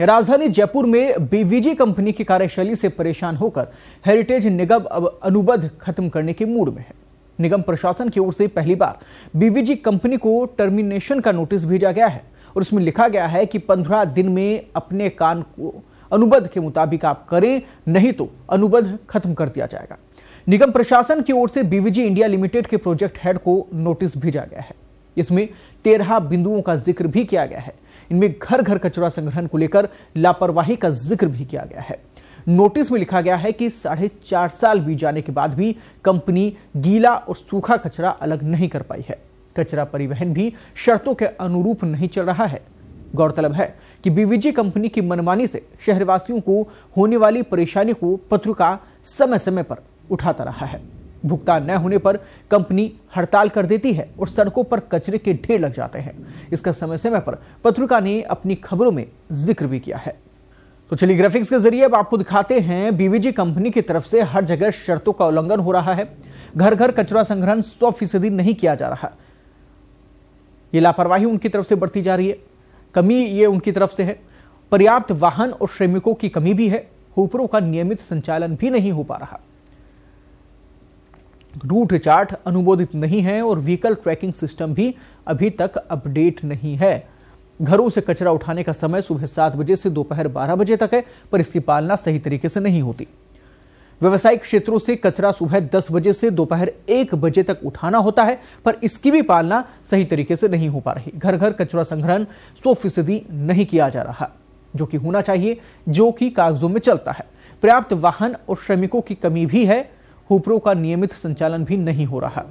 राजधानी जयपुर में BVG company की कार्यशैली से परेशान होकर हेरिटेज निगम अब अनुबंध खत्म करने के मूड में है। निगम प्रशासन की ओर से पहली बार बीवीजी कंपनी को टर्मिनेशन का नोटिस भेजा गया है और उसमें लिखा गया है कि 15 दिन में अपने काम को अनुबंध के मुताबिक आप करें, नहीं तो अनुबंध खत्म कर दिया जाएगा। निगम प्रशासन की ओर से बीवीजी इंडिया लिमिटेड के प्रोजेक्ट हेड को नोटिस भेजा गया है। इसमें 13 बिंदुओं का जिक्र भी किया गया है। इनमें घर घर कचरा संग्रहण को लेकर लापरवाही का जिक्र भी किया गया है। नोटिस में लिखा गया है कि 4.5 साल बीत जाने के बाद भी कंपनी गीला और सूखा कचरा अलग नहीं कर पाई है। कचरा परिवहन भी शर्तों के अनुरूप नहीं चल रहा है। गौरतलब है कि बीवीजी कंपनी की मनमानी से शहरवासियों को होने वाली परेशानी को पत्रिका समय समय पर उठाता रहा है। भुगतान न होने पर कंपनी हड़ताल कर देती है और सड़कों पर कचरे के ढेर लग जाते हैं। इसका समय समय पर पत्रिका ने अपनी खबरों में जिक्र भी किया है। तो चलिए ग्राफिक्स के जरिए अब आपको दिखाते हैं बीवीजी कंपनी की तरफ से हर जगह शर्तों का उल्लंघन हो रहा है। घर घर कचरा संग्रहण 100% नहीं किया जा रहा। ये लापरवाही उनकी तरफ से बढ़ती जा रही है। कमी ये उनकी तरफ से है। पर्याप्त वाहन और श्रमिकों की कमी भी है। हुपरों का नियमित संचालन भी नहीं हो पा रहा। रूट चार्ट अनुमोदित नहीं है और व्हीकल ट्रैकिंग सिस्टम भी अभी तक अपडेट नहीं है। घरों से कचरा उठाने का समय सुबह 7 बजे से दोपहर 12 बजे तक है, पर इसकी पालना सही तरीके से नहीं होती। व्यवसायिक क्षेत्रों से कचरा सुबह 10 बजे से दोपहर 1 बजे तक उठाना होता है, पर इसकी भी पालना सही तरीके से नहीं हो पा रही। घर घर कचरा संग्रहण 100% नहीं किया जा रहा, जो कि होना चाहिए, जो कि कागजों में चलता है। पर्याप्त वाहन और श्रमिकों की कमी भी है। हुपरों का नियमित संचालन भी नहीं हो रहा।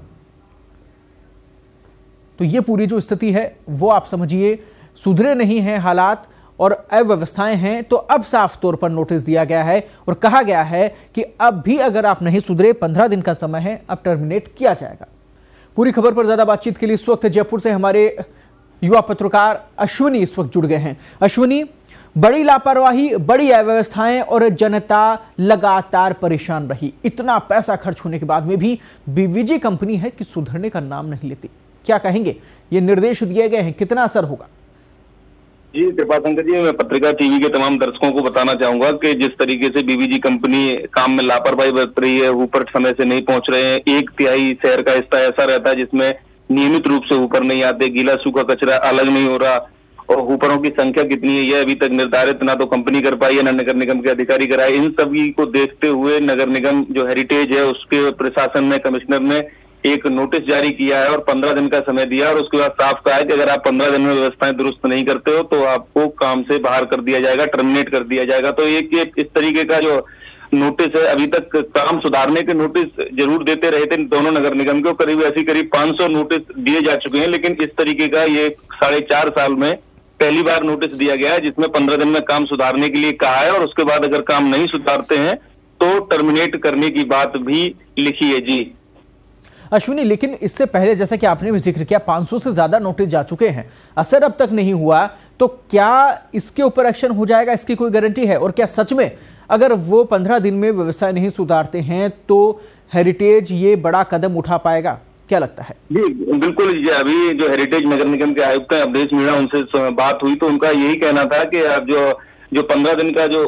तो ये पूरी जो स्थिति है वो आप समझिए, सुधरे नहीं हैं हालात और अव्यवस्थाएं हैं। तो अब साफ तौर पर नोटिस दिया गया है और कहा गया है कि अब भी अगर आप नहीं सुधरे, 15 दिन का समय है, अब टर्मिनेट किया जाएगा। पूरी खबर पर ज्यादा बातचीत के लिए इस वक्त जयपुर से हमारे युवा पत्रकार अश्विनी इस वक्त जुड़ गए हैं। अश्विनी, बड़ी लापरवाही, बड़ी अव्यवस्थाएं और जनता लगातार परेशान रही। इतना पैसा खर्च होने के बाद में भी बीवीजी कंपनी है कि सुधरने का नाम नहीं लेती। क्या कहेंगे? ये निर्देश दिए गए हैं, कितना असर होगा? जी कृपाशंकर जी, मैं पत्रिका टीवी के तमाम दर्शकों को बताना चाहूंगा कि जिस तरीके से बीवीजी कंपनी काम में लापरवाही बरत रही है, ऊपर समय से नहीं पहुंच रहे हैं। 1/3 शहर का हिस्सा ऐसा रहता है जिसमें नियमित रूप से ऊपर नहीं आते, गीला सूखा कचरा अलग नहीं हो रहा और ऊपरों की संख्या कितनी है यह अभी तक निर्धारित ना तो कंपनी कर पाई है ना नगर निगम के अधिकारी कराए। इन सभी को देखते हुए नगर निगम जो हेरिटेज है उसके प्रशासन ने, कमिश्नर ने एक नोटिस जारी किया है और 15 दिन का समय दिया और उसके बाद साफ कहा है कि अगर आप 15 दिन में व्यवस्थाएं दुरुस्त नहीं करते हो तो आपको काम से बाहर कर दिया जाएगा, टर्मिनेट कर दिया जाएगा। तो एक इस तरीके का जो नोटिस है, अभी तक काम सुधारने के नोटिस जरूर देते रहे थे दोनों नगर निगम को। करीब 500 नोटिस दिए जा चुके हैं, लेकिन इस तरीके का ये 4.5 साल में पहली बार नोटिस दिया गया है जिसमें 15 दिन में काम सुधारने के लिए कहा है और उसके बाद अगर काम नहीं सुधारते हैं तो टर्मिनेट करने की बात भी लिखी है। जी अश्विनी, लेकिन इससे पहले जैसा कि आपने भी जिक्र किया, 500 से ज्यादा नोटिस जा चुके हैं, असर अब तक नहीं हुआ, तो क्या इसके ऊपर एक्शन हो जाएगा? इसकी कोई गारंटी है? और क्या सच में अगर वो 15 दिन में व्यवस्था नहीं सुधारते हैं तो हेरिटेज ये बड़ा कदम उठा पाएगा? क्या लगता है? जी बिल्कुल। अभी जो हेरिटेज नगर निगम के आयुक्त हैं अवधेश मीणा, उनसे बात हुई तो उनका यही कहना था कि अब जो 15 दिन का जो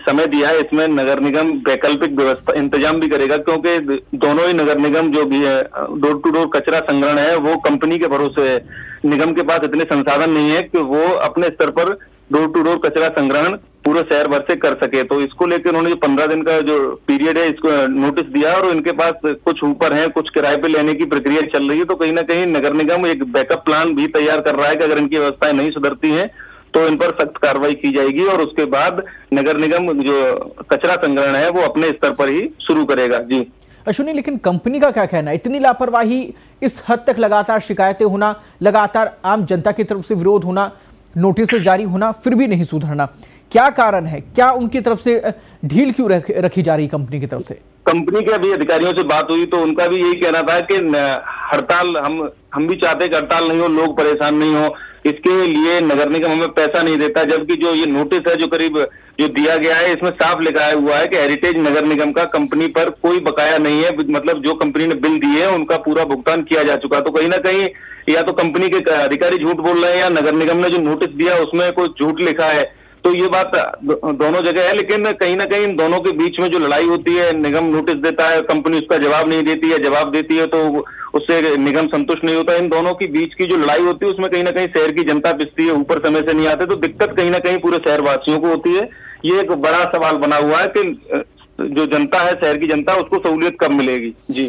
समय दिया है इसमें नगर निगम वैकल्पिक व्यवस्था इंतजाम भी करेगा, क्योंकि दोनों ही नगर निगम जो भी है डोर टू डोर कचरा संग्रहण है वो कंपनी के भरोसे है। निगम के पास इतने संसाधन नहीं है कि वो अपने स्तर पर डोर टू डोर कचरा संग्रहण पूरे शहर भर से कर सके। तो इसको लेकर उन्होंने जो 15 दिन का जो पीरियड है इसको नोटिस दिया और इनके पास कुछ ऊपर है, कुछ किराए पे लेने की प्रक्रिया चल रही है। तो कहीं ना कहीं नगर निगम एक बैकअप प्लान भी तैयार कर रहा है कि अगर इनकी व्यवस्थाएं नहीं सुधरती हैं तो इन पर सख्त कार्रवाई की जाएगी और उसके बाद नगर निगम जो कचरा संग्रहण है वो अपने स्तर पर ही शुरू करेगा। जी अश्विनी, लेकिन कंपनी का क्या कहना है? इतनी लापरवाही, इस हद तक लगातार शिकायतें होना, लगातार आम जनता की तरफ से विरोध होना, नोटिस जारी होना, फिर भी नहीं सुधरना, क्या कारण है? क्या उनकी तरफ से ढील क्यों रखी जा रही कंपनी की तरफ से? कंपनी के अभी अधिकारियों से बात हुई तो उनका भी यही कहना था कि हड़ताल हम भी चाहते हैं कि हड़ताल नहीं हो, लोग परेशान नहीं हो, इसके लिए नगर निगम हमें पैसा नहीं देता। जबकि जो ये नोटिस है जो दिया गया है इसमें साफ लिखा हुआ है कि हेरिटेज नगर निगम का कंपनी पर कोई बकाया नहीं है, मतलब जो कंपनी ने बिल दिए हैं उनका पूरा भुगतान किया जा चुका। तो कहीं ना कहीं या तो कंपनी के अधिकारी झूठ बोल रहे हैं या नगर निगम ने जो नोटिस दिया उसमें कोई झूठ लिखा है। तो ये बात दोनों जगह है, लेकिन कहीं ना कहीं इन दोनों के बीच में जो लड़ाई होती है, निगम नोटिस देता है, कंपनी उसका जवाब नहीं देती है, जवाब देती है तो उससे निगम संतुष्ट नहीं होता। इन दोनों के बीच की जो लड़ाई होती है उसमें कहीं ना कहीं शहर की जनता पिसती है, ऊपर समय से नहीं आते, तो दिक्कत कहीं ना कहीं पूरे शहरवासियों को होती है। ये एक बड़ा सवाल बना हुआ है कि जो जनता है, शहर की जनता, उसको सहूलियत कब मिलेगी। जी।